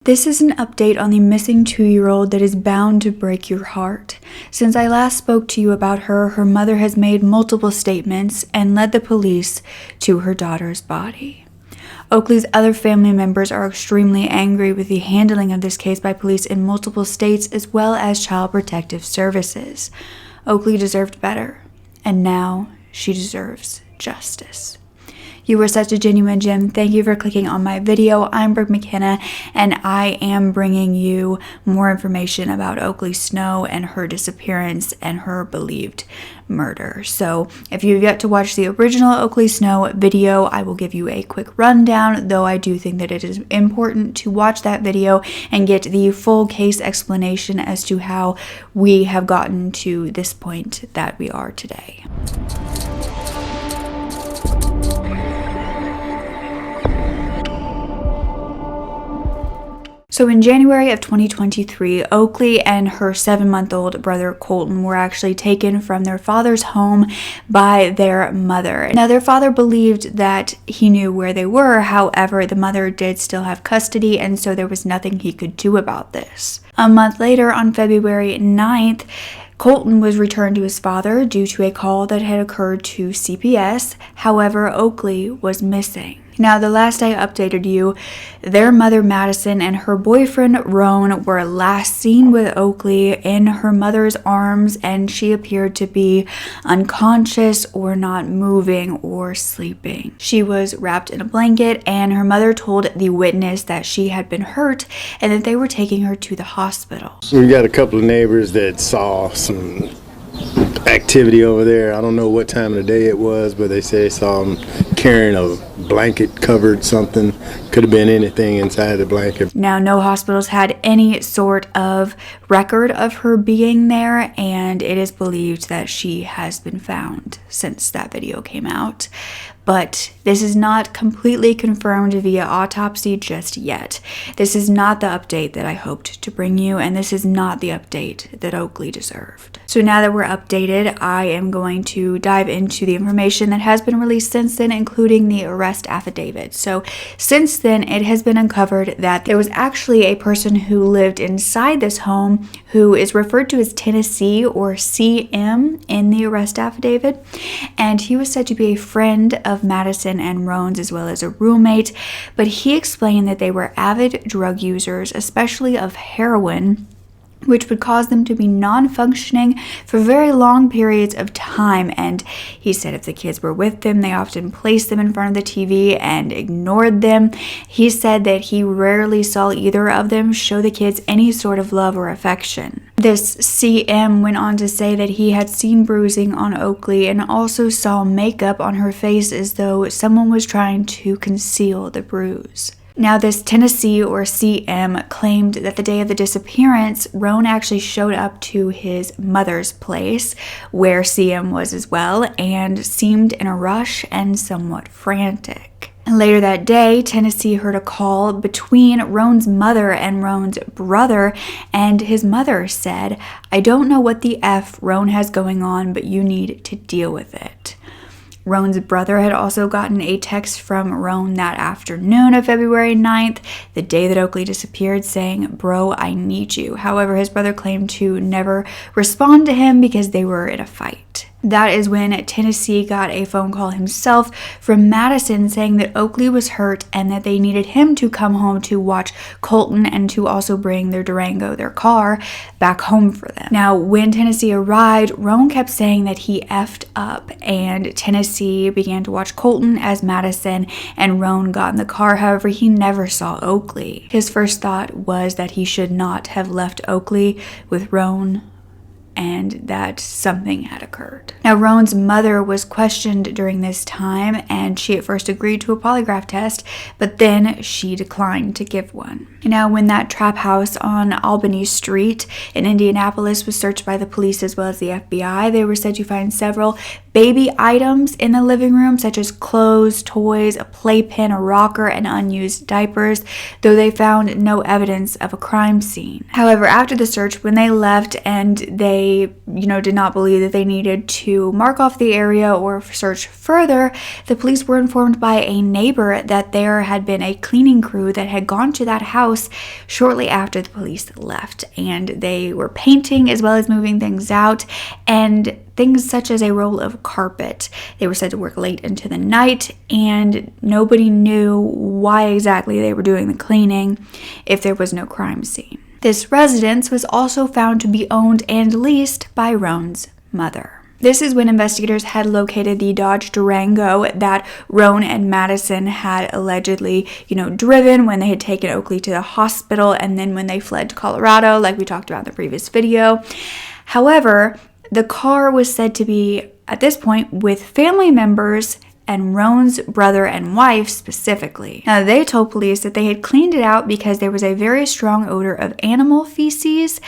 This is an update on the missing 2-year-old that is bound to break your heart. Since I last spoke to you about her, her mother has made multiple statements and led the police to her daughter's body. Oaklee's other family members are extremely angry with the handling of this case by police in multiple states as well as Child Protective Services. Oaklee deserved better, and now she deserves justice. You were such a genuine gem. Thank you for clicking on my video. I'm Brooke Makenna, and I am bringing you more information about Oaklee Snow and her disappearance and her believed murder. So if you've yet to watch the original Oaklee Snow video, I will give you a quick rundown, though I do think that it is important to watch that video and get the full case explanation as to how we have gotten to this point that we are today. So in January of 2023, Oaklee and her 7-month-old brother Colton were actually taken from their father's home by their mother. Now, their father believed that he knew where they were. However, the mother did still have custody, and so there was nothing he could do about this. A month later, on February 9th, Colton was returned to his father due to a call that had occurred to CPS. However, Oaklee was missing. Now, the last I updated you, their mother Madison and her boyfriend Roan were last seen with Oaklee in her mother's arms, and she appeared to be unconscious or not moving or sleeping. She was wrapped in a blanket, and her mother told the witness that she had been hurt and that they were taking her to the hospital. We got a couple of neighbors that saw some activity over there. I don't know what time of the day it was, but they say they saw him carrying a blanket covered something. Could have been anything inside the blanket. Now, no hospitals had any sort of record of her being there, and it is believed that she has been found since that video came out. But this is not completely confirmed via autopsy just yet. This is not the update that I hoped to bring you, and this is not the update that Oaklee deserved. So now that we're updated, I am going to dive into the information that has been released since then, including the arrest affidavit. So since then, it has been uncovered that there was actually a person who lived inside this home who is referred to as Tennessee, or CM, in the arrest affidavit, and he was said to be a friend of Madison and Roan's as well as a roommate, but he explained that they were avid drug users, especially of heroin, which would cause them to be non-functioning for very long periods of time. And he said if the kids were with them, they often placed them in front of the TV and ignored them. He said that he rarely saw either of them show the kids any sort of love or affection. This CM went on to say that he had seen bruising on Oaklee and also saw makeup on her face as though someone was trying to conceal the bruise. Now, this Tennessee, or CM, claimed that the day of the disappearance, Roan actually showed up to his mother's place, where CM was as well, and seemed in a rush and somewhat frantic. And later that day, Tennessee heard a call between Roan's mother and Roan's brother, and his mother said, "I don't know what the F Roan has going on, but you need to deal with it." Roan's brother had also gotten a text from Roan that afternoon of February 9th, the day that Oaklee disappeared, saying, "Bro, I need you." However, his brother claimed to never respond to him because they were in a fight. That is when Tennessee got a phone call himself from Madison saying that Oaklee was hurt and that they needed him to come home to watch Colton and to also bring their Durango, their car, back home for them. Now, when Tennessee arrived, Roan kept saying that he effed up, and Tennessee began to watch Colton as Madison and Roan got in the car. However, he never saw Oaklee. His first thought was that he should not have left Oaklee with Roan, and that something had occurred. Now, Roan's mother was questioned during this time, and she at first agreed to a polygraph test, but then she declined to give one. Now, when that trap house on Albany Street in Indianapolis was searched by the police as well as the FBI, they were said to find several baby items in the living room, such as clothes, toys, a playpen, a rocker, and unused diapers, though they found no evidence of a crime scene. However, after the search, when they left and they, did not believe that they needed to mark off the area or search further, the police were informed by a neighbor that there had been a cleaning crew that had gone to that house shortly after the police left, and they were painting as well as moving things out, and things such as a roll of carpet. They were said to work late into the night, and nobody knew why exactly they were doing the cleaning if there was no crime scene. This residence was also found to be owned and leased by Roan's mother. This is when investigators had located the Dodge Durango that Roan and Madison had allegedly, driven when they had taken Oaklee to the hospital and then when they fled to Colorado, like we talked about in the previous video. However, the car was said to be, at this point, with family members and Roan's brother and wife specifically. Now, they told police that they had cleaned it out because there was a very strong odor of animal feces,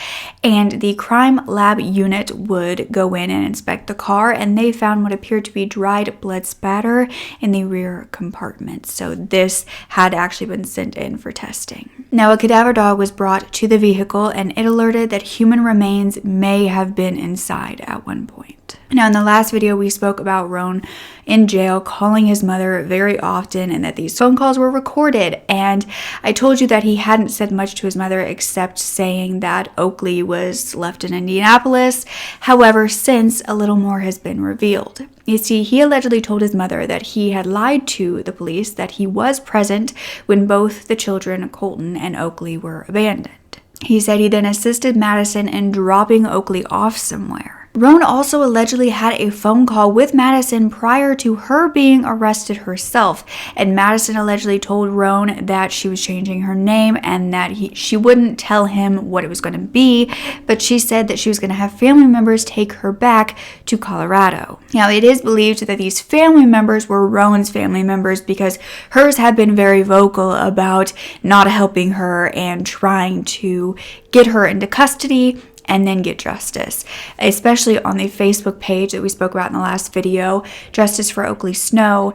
and the crime lab unit would go in and inspect the car, and they found what appeared to be dried blood spatter in the rear compartment. So this had actually been sent in for testing. Now, a cadaver dog was brought to the vehicle, and it alerted that human remains may have been inside at one point. Now, in the last video, we spoke about Roan in jail calling his mother very often and that these phone calls were recorded. And I told you that he hadn't said much to his mother except saying that Oaklee was left in Indianapolis. However, since a little more has been revealed. You see, he allegedly told his mother that he had lied to the police, that he was present when both the children, Colton and Oaklee, were abandoned. He said he then assisted Madison in dropping Oaklee off somewhere. Roan also allegedly had a phone call with Madison prior to her being arrested herself, and Madison allegedly told Roan that she was changing her name and that she wouldn't tell him what it was going to be, but she said that she was going to have family members take her back to Colorado. Now, it is believed that these family members were Roan's family members because hers had been very vocal about not helping her and trying to get her into custody and then get justice, especially on the Facebook page that we spoke about in the last video, Justice for Oaklee Snow.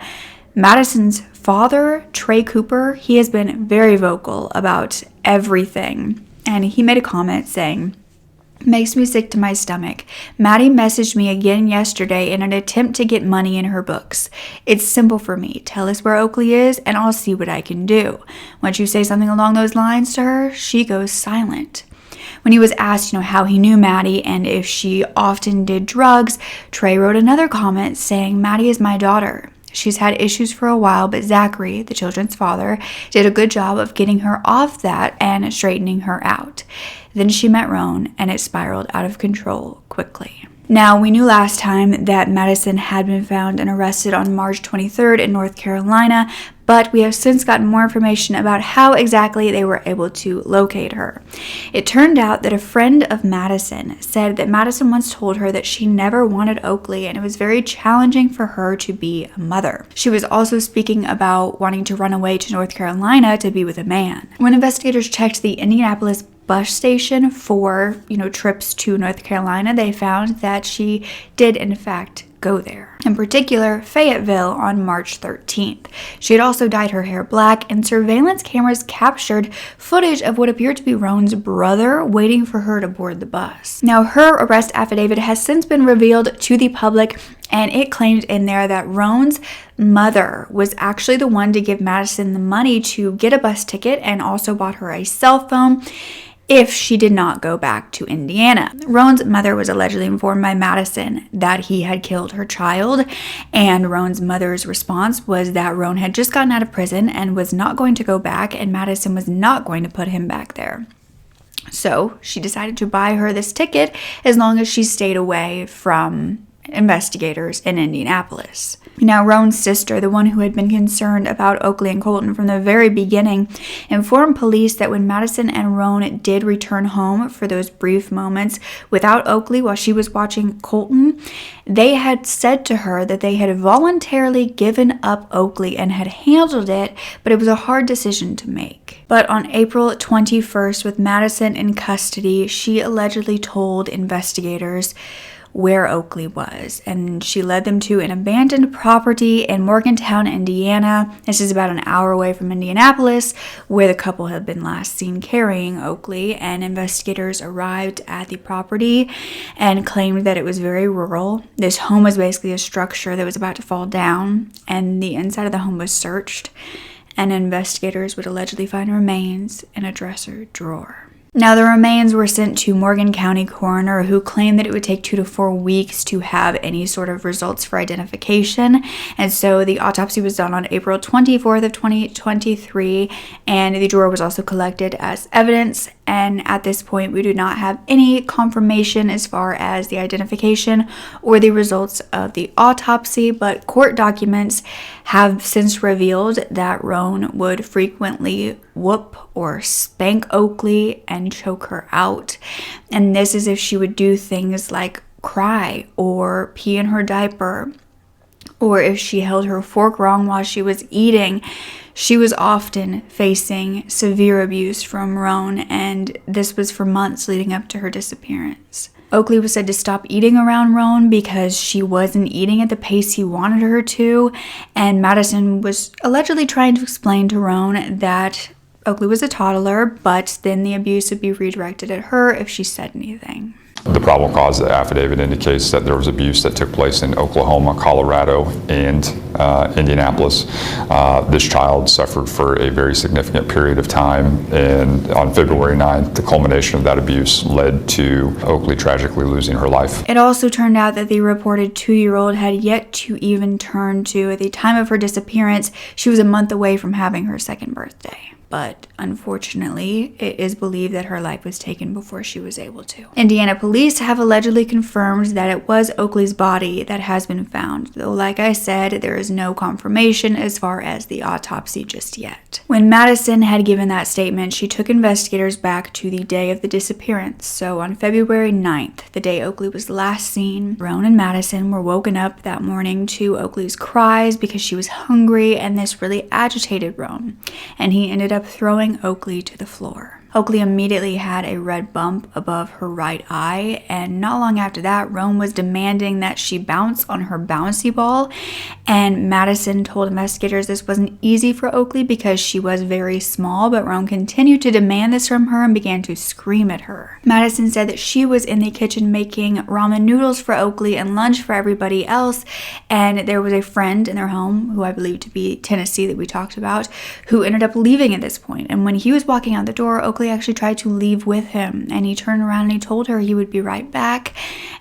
Madison's father, Trey Cooper, he has been very vocal about everything, and he made a comment saying, "Makes me sick to my stomach. Maddie messaged me again yesterday in an attempt to get money in her books. It's simple for me. Tell us where Oaklee is and I'll see what I can do. Once you say something along those lines to her, she goes silent." When he was asked, how he knew Maddie and if she often did drugs, Trey wrote another comment saying, "Maddie is my daughter. She's had issues for a while, but Zachary, the children's father, did a good job of getting her off that and straightening her out. Then she met Roan and it spiraled out of control quickly." Now, we knew last time that Madison had been found and arrested on March 23rd in North Carolina, but we have since gotten more information about how exactly they were able to locate her. It turned out that a friend of Madison said that Madison once told her that she never wanted Oaklee and it was very challenging for her to be a mother. She was also speaking about wanting to run away to North Carolina to be with a man. When investigators checked the Indianapolis bus station for, trips to North Carolina, they found that she did in fact go there. In particular, Fayetteville on March 13th. She had also dyed her hair black, and surveillance cameras captured footage of what appeared to be Roan's brother waiting for her to board the bus. Now, her arrest affidavit has since been revealed to the public, and it claimed in there that Roan's mother was actually the one to give Madison the money to get a bus ticket and also bought her a cell phone if she did not go back to Indiana. Roan's mother was allegedly informed by Madison that he had killed her child, and Roan's mother's response was that Roan had just gotten out of prison and was not going to go back, and Madison was not going to put him back there. So she decided to buy her this ticket as long as she stayed away from investigators in Indianapolis. Now, Roan's sister, the one who had been concerned about Oaklee and Colton from the very beginning, informed police that when Madison and Roan did return home for those brief moments without Oaklee while she was watching Colton, they had said to her that they had voluntarily given up Oaklee and had handled it, but it was a hard decision to make. But on April 21st, with Madison in custody, she allegedly told investigators, where Oaklee was, and she led them to an abandoned property in Morgantown, Indiana. This is about an hour away from Indianapolis, where the couple had been last seen carrying Oaklee, and investigators arrived at the property and claimed that it was very rural. This home was basically a structure that was about to fall down, and the inside of the home was searched, and investigators would allegedly find remains in a dresser drawer. Now, the remains were sent to Morgan County coroner, who claimed that it would take 2 to 4 weeks to have any sort of results for identification. And so the autopsy was done on April 24th of 2023, and the drawer was also collected as evidence. And at this point, we do not have any confirmation as far as the identification or the results of the autopsy, but court documents have since revealed that Roan would frequently whoop or spank Oaklee and choke her out. And this is if she would do things like cry or pee in her diaper, or if she held her fork wrong while she was eating. She was often facing severe abuse from Roan, and this was for months leading up to her disappearance. Oaklee was said to stop eating around Roan because she wasn't eating at the pace he wanted her to, and Madison was allegedly trying to explain to Roan that Oaklee was a toddler, but then the abuse would be redirected at her if she said anything. The probable cause of the affidavit indicates that there was abuse that took place in Oklahoma, Colorado, and Indianapolis. This child suffered for a very significant period of time, and on February 9th, the culmination of that abuse led to Oaklee tragically losing her life. It also turned out that the reported 2-year-old had yet to even turn 2. At the time of her disappearance, she was a month away from having her 2nd birthday. But unfortunately, it is believed that her life was taken before she was able to. Indiana police have allegedly confirmed that it was Oaklee's body that has been found, though like I said, there is no confirmation as far as the autopsy just yet. When Madison had given that statement, she took investigators back to the day of the disappearance. So on February 9th, the day Oaklee was last seen, Roan and Madison were woken up that morning to Oaklee's cries because she was hungry, and this really agitated Roan, and he ended up throwing Oaklee to the floor. Oaklee immediately had a red bump above her right eye, and not long after that, Roan was demanding that she bounce on her bouncy ball, and Madison told investigators this wasn't easy for Oaklee because she was very small, but Roan continued to demand this from her and began to scream at her. Madison said that she was in the kitchen making ramen noodles for Oaklee and lunch for everybody else, and there was a friend in their home, who I believe to be Tennessee that we talked about, who ended up leaving at this point. And when he was walking out the door, Oaklee actually tried to leave with him, and he turned around and he told her he would be right back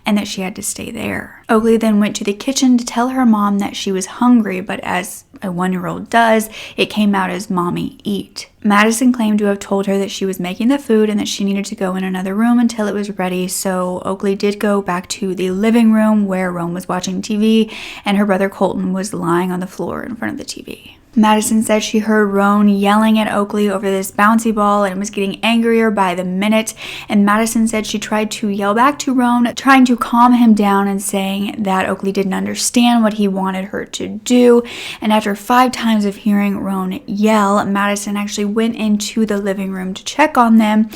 and that she had to stay there. Oaklee then went to the kitchen to tell her mom that she was hungry, but as a 1-year-old does, it came out as "Mommy, eat." Madison claimed to have told her that she was making the food and that she needed to go in another room until it was ready, so Oaklee did go back to the living room where Roan was watching TV and her brother Colton was lying on the floor in front of the TV. Madison said she heard Roan yelling at Oaklee over this bouncy ball and was getting angrier by the minute, and Madison said she tried to yell back to Roan, trying to calm him down and saying that Oaklee didn't understand what he wanted her to do. And after 5 times of hearing Roan yell, Madison actually went into the living room to check on them,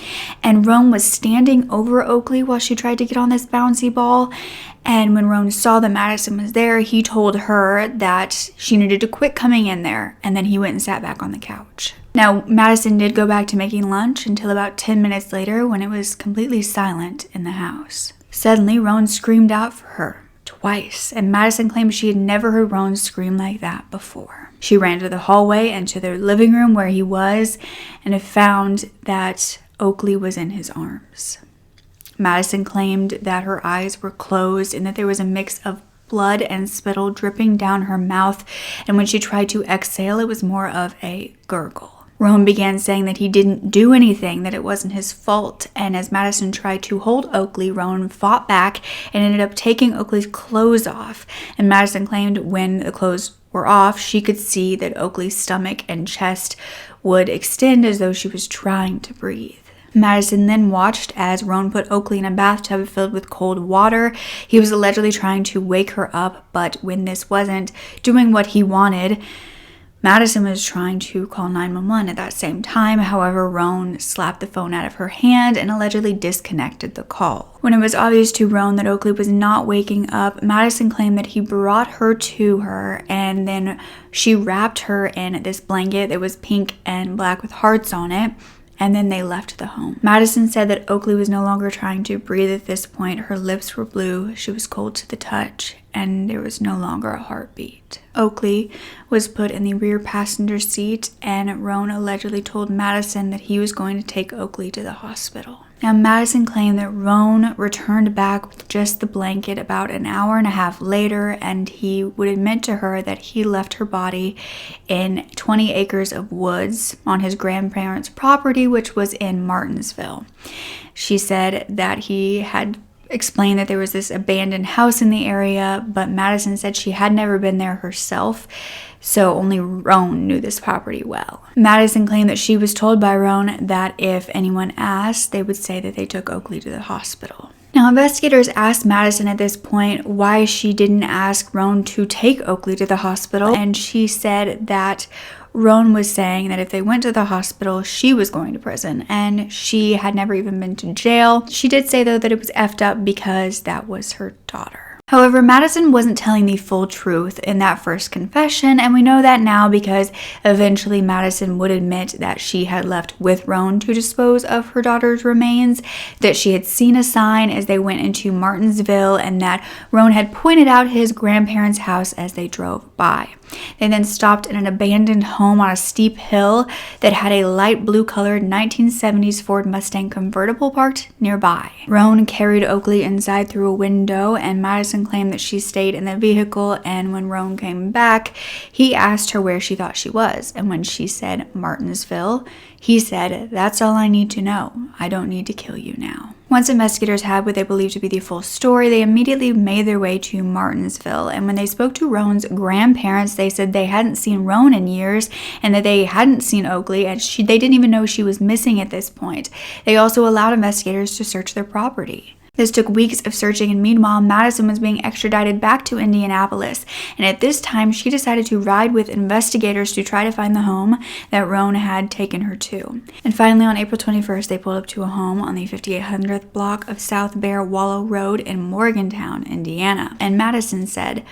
and Roan was standing over Oaklee while she tried to get on this bouncy ball. And when Roan saw that Madison was there, he told her that she needed to quit coming in there, and then he went and sat back on the couch. Now, Madison did go back to making lunch until about 10 minutes later, when it was completely silent in the house. Suddenly, Roan screamed out for her twice, and Madison claimed she had never heard Roan scream like that before. She ran to the hallway and to their living room where he was, and had found that Oaklee was in his arms. Madison claimed that her eyes were closed and that there was a mix of blood and spittle dripping down her mouth, and when she tried to exhale, it was more of a gurgle. Roan began saying that he didn't do anything, that it wasn't his fault, and as Madison tried to hold Oaklee, Roan fought back and ended up taking Oaklee's clothes off, and Madison claimed when the clothes were off, she could see that Oaklee's stomach and chest would extend as though she was trying to breathe. Madison then watched as Roan put Oaklee in a bathtub filled with cold water. He was allegedly trying to wake her up, but when this wasn't doing what he wanted, Madison was trying to call 911 at that same time. However, Roan slapped the phone out of her hand and allegedly disconnected the call. When it was obvious to Roan that Oaklee was not waking up, Madison claimed that he brought her to her and then she wrapped her in this blanket that was pink and black with hearts on it, and then they left the home. Madison said that Oaklee was no longer trying to breathe at this point. Her lips were blue, she was cold to the touch, and there was no longer a heartbeat. Oaklee was put in the rear passenger seat, and Roan allegedly told Madison that he was going to take Oaklee to the hospital. Now, Madison claimed that Roan returned back with just the blanket about an hour and a half later, and he would admit to her that he left her body in 20 acres of woods on his grandparents' property, which was in Martinsville. She said that he had explained that there was this abandoned house in the area, but Madison said she had never been there herself, so only Roan knew this property well. Madison claimed that she was told by Roan that if anyone asked, they would say that they took Oaklee to the hospital. Now, investigators asked Madison at this point why she didn't ask Roan to take Oaklee to the hospital, and she said that Roan was saying that if they went to the hospital, she was going to prison, and she had never even been to jail. She did say, though, that it was effed up because that was her daughter. However, Madison wasn't telling the full truth in that first confession, and we know that now because eventually Madison would admit that she had left with Roan to dispose of her daughter's remains, that she had seen a sign as they went into Martinsville, and that Roan had pointed out his grandparents' house as they drove by. They then stopped in an abandoned home on a steep hill that had a light blue colored 1970s Ford Mustang convertible parked nearby. Roan carried Oaklee inside through a window, and Madison claimed that she stayed in the vehicle, and when Roan came back, he asked her where she thought she was, and when she said Martinsville, he said, "That's all I need to know. I don't need to kill you now." Once investigators had what they believed to be the full story, they immediately made their way to Martinsville, and when they spoke to Roan's grandparents, they said they hadn't seen Roan in years and that they hadn't seen Oaklee, and they didn't even know she was missing at this point. They also allowed investigators to search their property. This took weeks of searching, and meanwhile, Madison was being extradited back to Indianapolis, and at this time, she decided to ride with investigators to try to find the home that Roan had taken her to. And finally, on April 21st, they pulled up to a home on the 5800th block of South Bear Wallow Road in Morgantown, Indiana. And Madison said,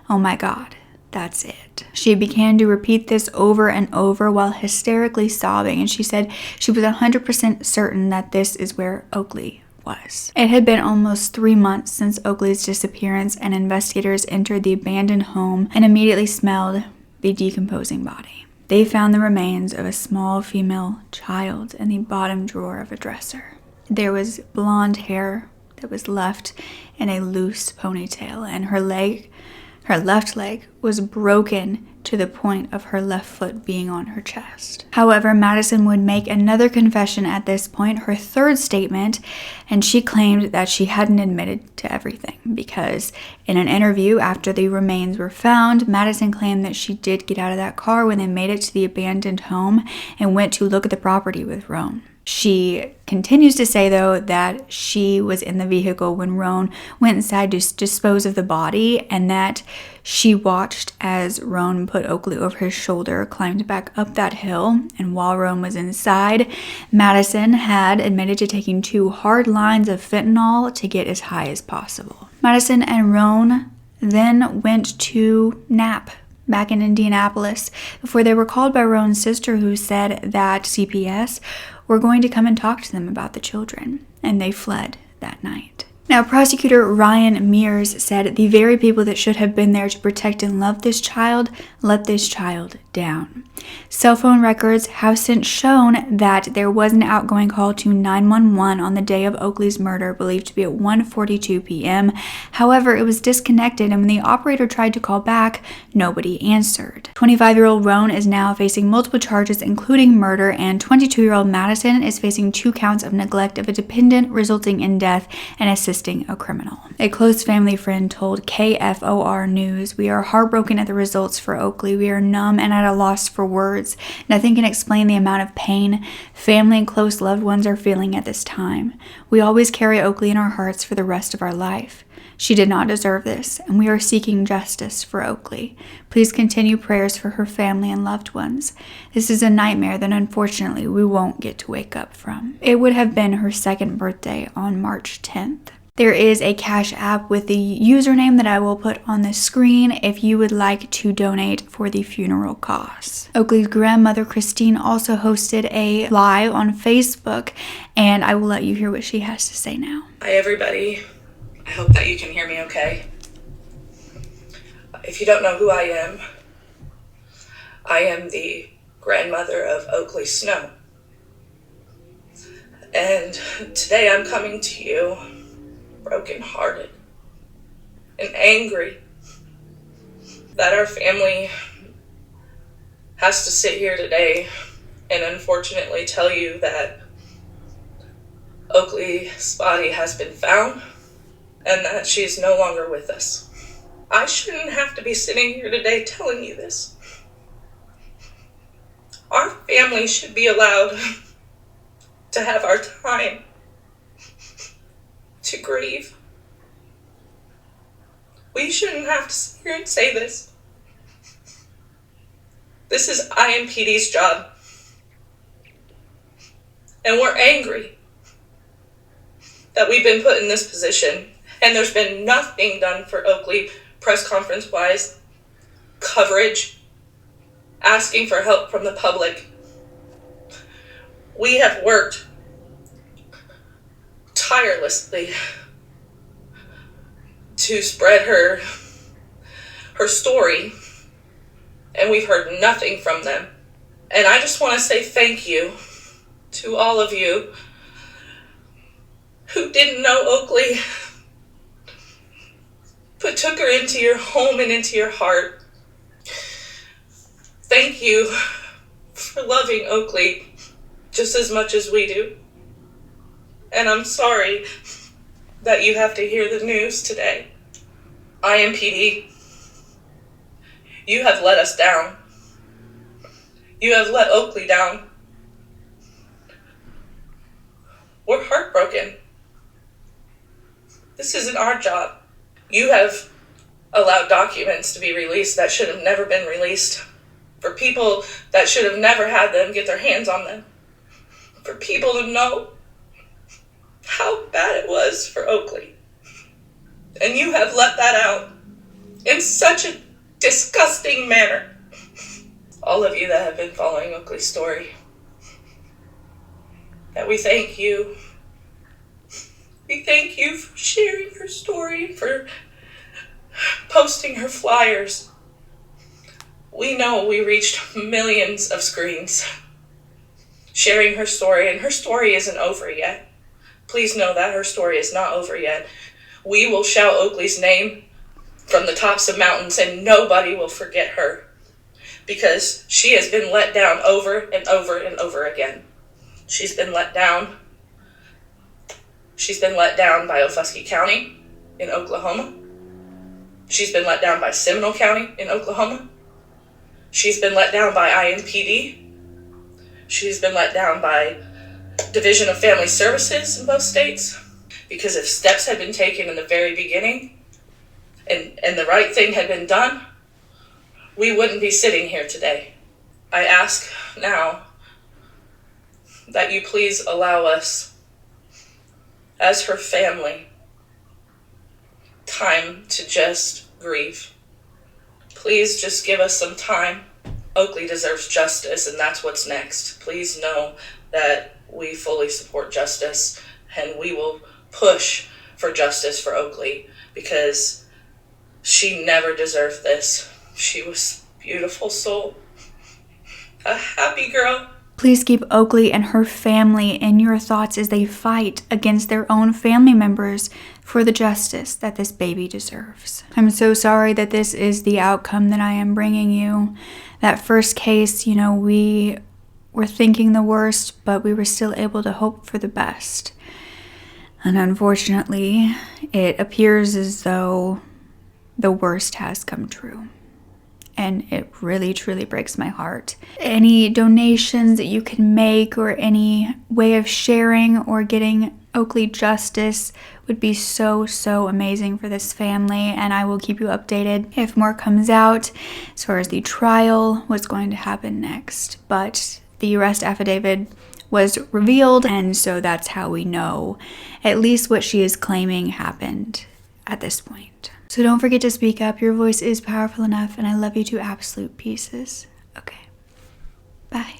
"Oh my God, that's it." She began to repeat this over and over while hysterically sobbing, and she said she was 100% certain that this is where Oaklee was. It had been almost 3 months since Oaklee's disappearance, and investigators entered the abandoned home and immediately smelled the decomposing body. They found the remains of a small female child in the bottom drawer of a dresser. There was blonde hair that was left in a loose ponytail, and her left leg was broken to the point of her left foot being on her chest. However, Madison would make another confession at this point, her third statement, and she claimed that she hadn't admitted to everything because in an interview after the remains were found, Madison claimed that she did get out of that car when they made it to the abandoned home and went to look at the property with Roan. She continues to say, though, that she was in the vehicle when Roan went inside to dispose of the body, and that she watched as Roan put Oaklee over his shoulder, climbed back up that hill, and while Roan was inside, Madison had admitted to taking 2 hard lines of fentanyl to get as high as possible. Madison and Roan then went to nap back in Indianapolis before they were called by Roan's sister, who said that CPS were going to come and talk to them about the children, and they fled that night. Now, prosecutor Ryan Mears said the very people that should have been there to protect and love this child let this child down. Cell phone records have since shown that there was an outgoing call to 911 on the day of Oaklee's murder, believed to be at 1:42 p.m. However, it was disconnected, and when the operator tried to call back, nobody answered. 25-year-old Roan is now facing multiple charges, including murder, and 22-year-old Madison is facing 2 counts of neglect of a dependent, resulting in death, and assisting a criminal. A close family friend told KFOR News, "We are heartbroken at the results for Oaklee. We are numb and at a loss for words. Nothing can explain the amount of pain family and close loved ones are feeling at this time. We always carry Oaklee in our hearts for the rest of our life. She did not deserve this, and we are seeking justice for Oaklee. Please continue prayers for her family and loved ones. This is a nightmare that unfortunately we won't get to wake up from. It would have been her second birthday on March 10th. There is a Cash App with the username that I will put on the screen if you would like to donate for the funeral costs. Oaklee's grandmother, Christine, also hosted a live on Facebook, and I will let you hear what she has to say now. Hi, everybody. I hope that you can hear me okay. If you don't know who I am the grandmother of Oaklee Snow. And today I'm coming to you brokenhearted and angry that our family has to sit here today and unfortunately tell you that Oaklee's body has been found and that she's no longer with us. I shouldn't have to be sitting here today telling you this. Our family should be allowed to have our time to grieve. We shouldn't have to sit here and say this. This is IMPD's job. And we're angry that we've been put in this position and there's been nothing done for Oaklee press conference wise, coverage, asking for help from the public. We have worked tirelessly to spread her story, and we've heard nothing from them. And I just want to say thank you to all of you who didn't know Oaklee, but took her into your home and into your heart. Thank you for loving Oaklee just as much as we do. And I'm sorry that you have to hear the news today. IMPD, you have let us down. You have let Oaklee down. We're heartbroken. This isn't our job. You have allowed documents to be released that should have never been released. For people that should have never had them get their hands on them. For people to know how bad it was for Oaklee. And you have let that out in such a disgusting manner. All of you that have been following Oaklee's story, that we thank you. We thank you for sharing her story, for posting her flyers. We know we reached millions of screens sharing her story, and her story isn't over yet. Please know that her story is not over yet. We will shout Oaklee's name from the tops of mountains, and nobody will forget her, because she has been let down over and over and over again. She's been let down. She's been let down by Ofuskee County in Oklahoma. She's been let down by Seminole County in Oklahoma. She's been let down by IMPD. She's been let down by Division of Family Services in both states, because if steps had been taken in the very beginning and the right thing had been done, we wouldn't be sitting here today. I ask now that you please allow us, as her family, time to just grieve. Please just give us some time. Oaklee deserves justice, and that's what's next. Please know that we fully support justice, and we will push for justice for Oaklee, because she never deserved this. She was a beautiful soul, a happy girl. Please keep Oaklee and her family in your thoughts as they fight against their own family members for the justice that this baby deserves. I'm so sorry that this is the outcome that I am bringing you. That first case, we were thinking the worst, but we were still able to hope for the best. And unfortunately, it appears as though the worst has come true. And it really, truly breaks my heart. Any donations that you can make, or any way of sharing or getting Oaklee justice would be so, so amazing for this family, and I will keep you updated if more comes out as far as the trial, what's going to happen next. But the arrest affidavit was revealed, and so that's how we know at least what she is claiming happened at this point. So don't forget to speak up. Your voice is powerful enough, and I love you to absolute pieces. Okay. Bye.